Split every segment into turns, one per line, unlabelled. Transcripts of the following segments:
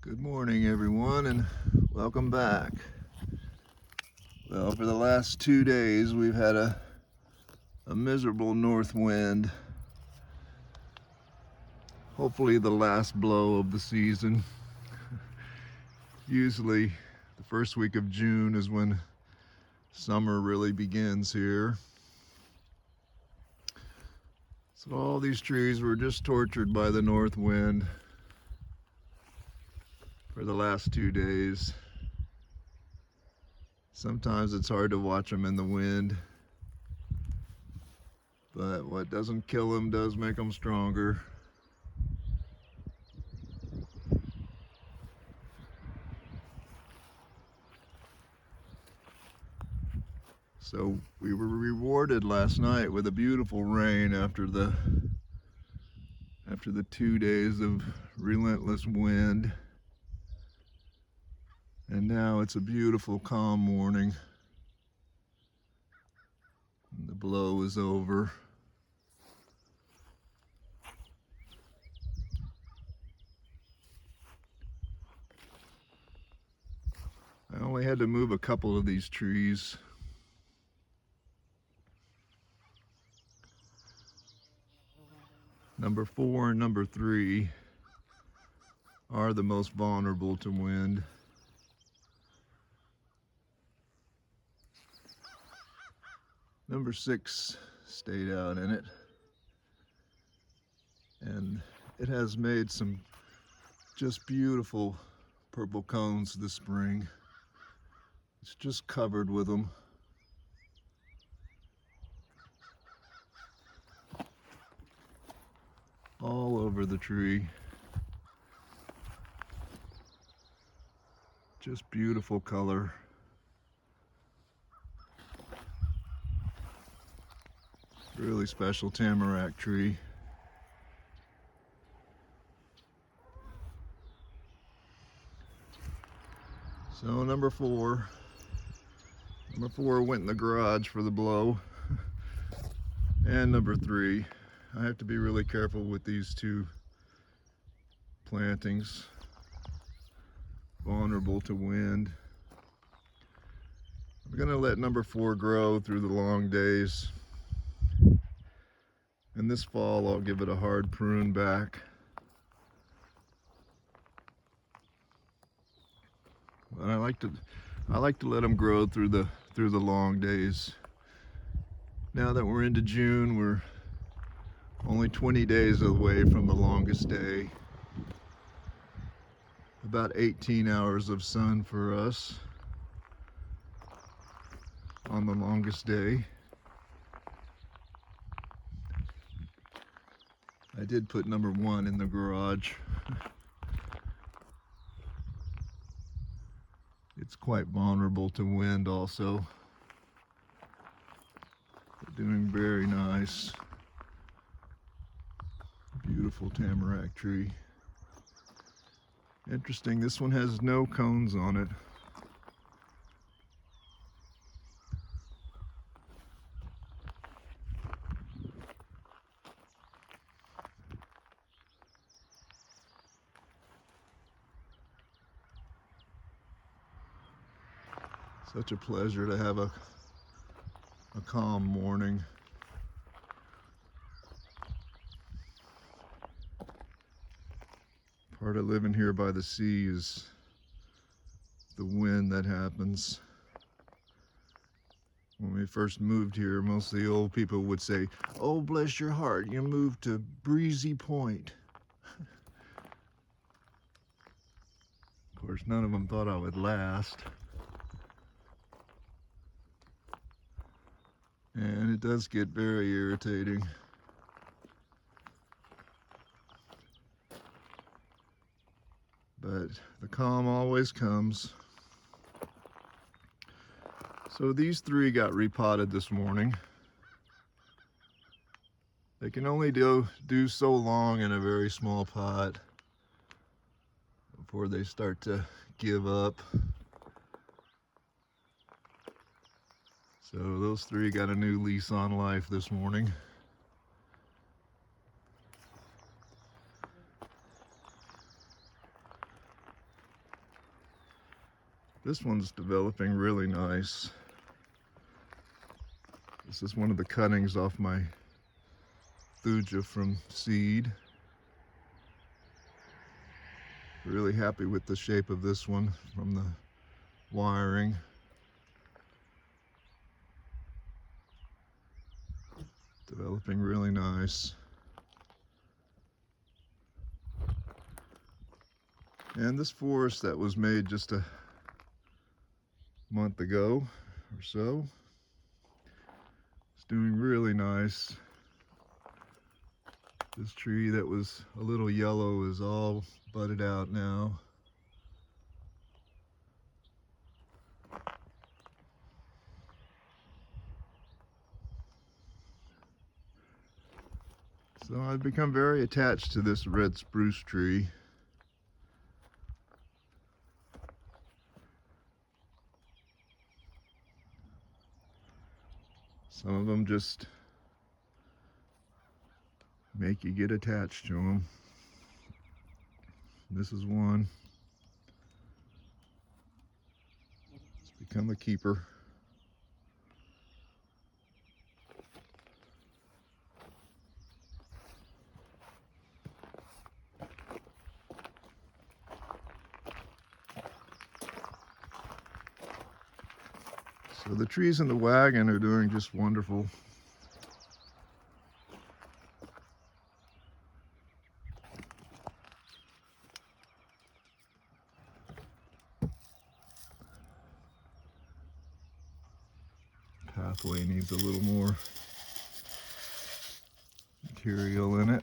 Good morning, everyone, and welcome back. Well, for the last 2 days, we've had a miserable north wind. Hopefully the last blow of the season. Usually the first week of June is when summer really begins here. So all these trees were just tortured by the north wind for the last 2 days. Sometimes it's hard to watch them in the wind, but what doesn't kill them does make them stronger. So we were rewarded last night with a beautiful rain after the 2 days of relentless wind. And now it's a beautiful, calm morning. And the blow is over. I only had to move a couple of these trees. Number 4 and number 3 are the most vulnerable to wind. Number 6 stayed out in it, and it has made some just beautiful purple cones this spring. It's just covered with them. All over the tree. Just beautiful color. Really special tamarack tree. So number 4 went in the garage for the blow. And number 3, I have to be really careful with these two plantings, vulnerable to wind. I'm gonna let number 4 grow through the long days. And this fall I'll give it a hard prune back. But I like to let them grow through the long days. Now that we're into June, we're only 20 days away from the longest day. About 18 hours of sun for us on the longest day. I did put number 1 in the garage. It's quite vulnerable to wind also. They're doing very nice. Beautiful tamarack tree. Interesting, this one has no cones on it. Such a pleasure to have a calm morning. Part of living here by the sea is the wind that happens. When we first moved here, most of the old people would say, "Oh, bless your heart, you moved to Breezy Point." Of course, none of them thought I would last. And it does get very irritating. But the calm always comes. So these 3 got repotted this morning. They can only do so long in a very small pot before they start to give up. So those 3 got a new lease on life this morning. This one's developing really nice. This is one of the cuttings off my thuja from seed. Really happy with the shape of this one from the wiring. Developing really nice. And this forest that was made just a month ago or so, it's doing really nice. This tree that was a little yellow is all budded out now. So I've become very attached to this red spruce tree. Some of them just make you get attached to them. This is one. It's become a keeper. So the trees in the wagon are doing just wonderful. Pathway needs a little more material in it.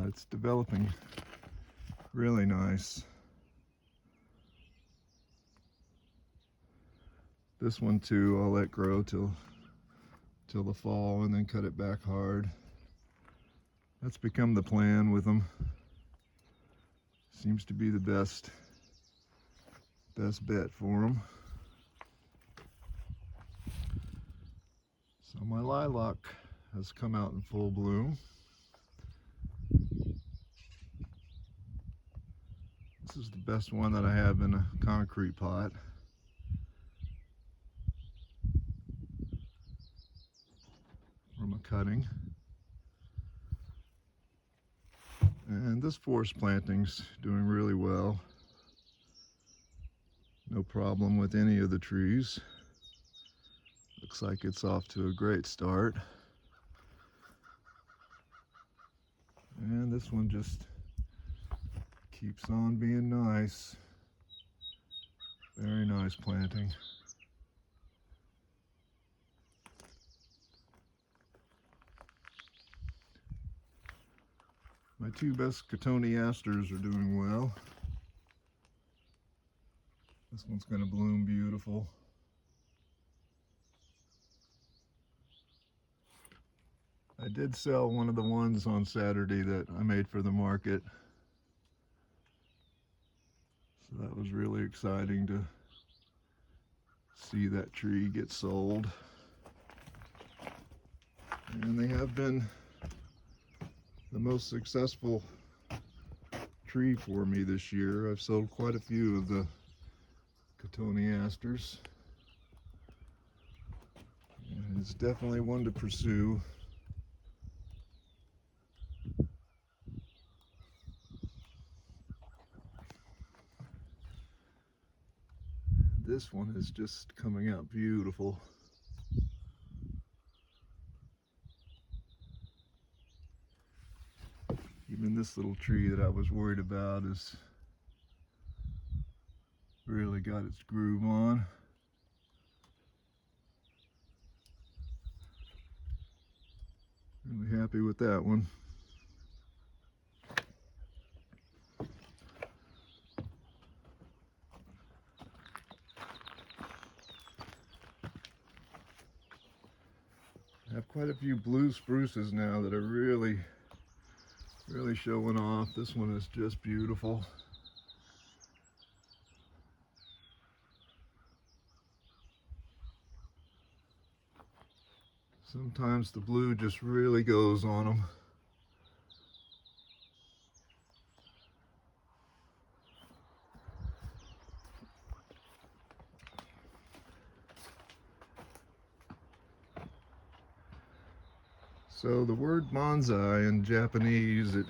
It's developing really nice. This one too, I'll let grow till the fall and then cut it back hard. That's become the plan with them. Seems to be the best bet for them. So my lilac has come out in full bloom. This is the best one that I have in a concrete pot. From a cutting. And this forest planting's doing really well. No problem with any of the trees. Looks like it's off to a great start. And this one just keeps on being nice. Very nice planting. My two best cotoneasters are doing well. This one's going to bloom beautiful. I did sell one of the ones on Saturday that I made for the market. So that was really exciting to see that tree get sold. And they have been the most successful tree for me this year. I've sold quite a few of the cotoneasters. And it's definitely one to pursue. This one is just coming out beautiful. Even this little tree that I was worried about has really got its groove on. Really happy with that one. I have quite a few blue spruces now that are really showing off. This one is just beautiful. Sometimes the blue just really goes on them. So the word bonsai in Japanese, it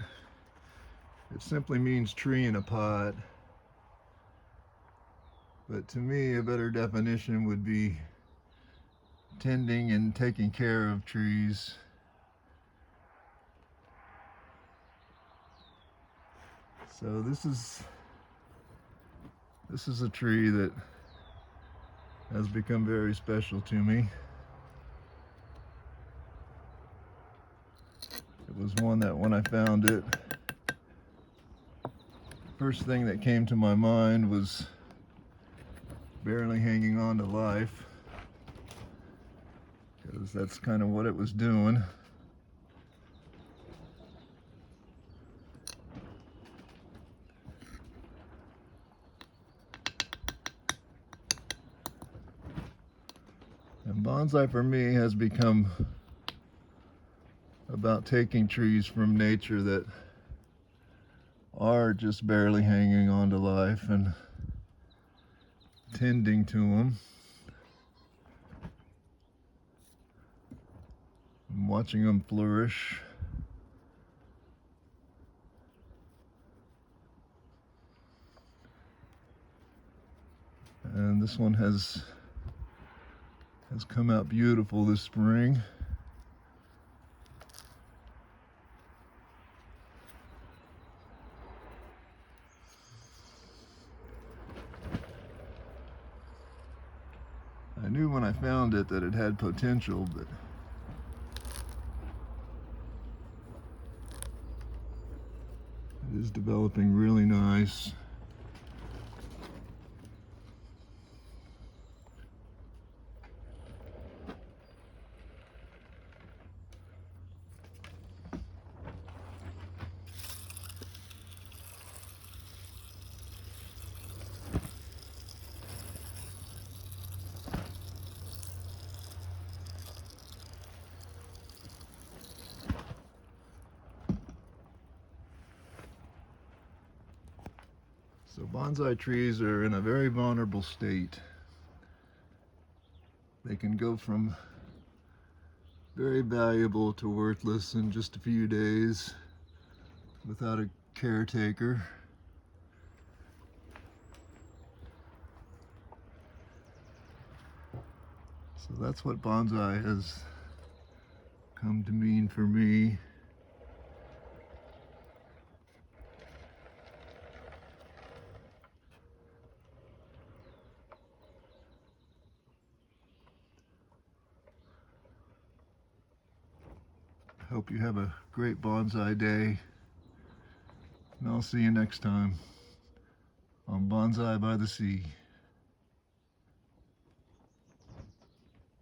simply means tree in a pot. But to me, a better definition would be tending and taking care of trees. So this is a tree that has become very special to me. It was one that when I found it, first thing that came to my mind was barely hanging on to life, because that's kind of what it was doing. And bonsai for me has become about taking trees from nature that are just barely hanging on to life and tending to them. And watching them flourish. And this one has come out beautiful this spring. I knew when I found it that it had potential, but it is developing really nice. So bonsai trees are in a very vulnerable state. They can go from very valuable to worthless in just a few days without a caretaker. So that's what bonsai has come to mean for me. Hope you have a great bonsai day, and I'll see you next time on Bonsai by the Sea.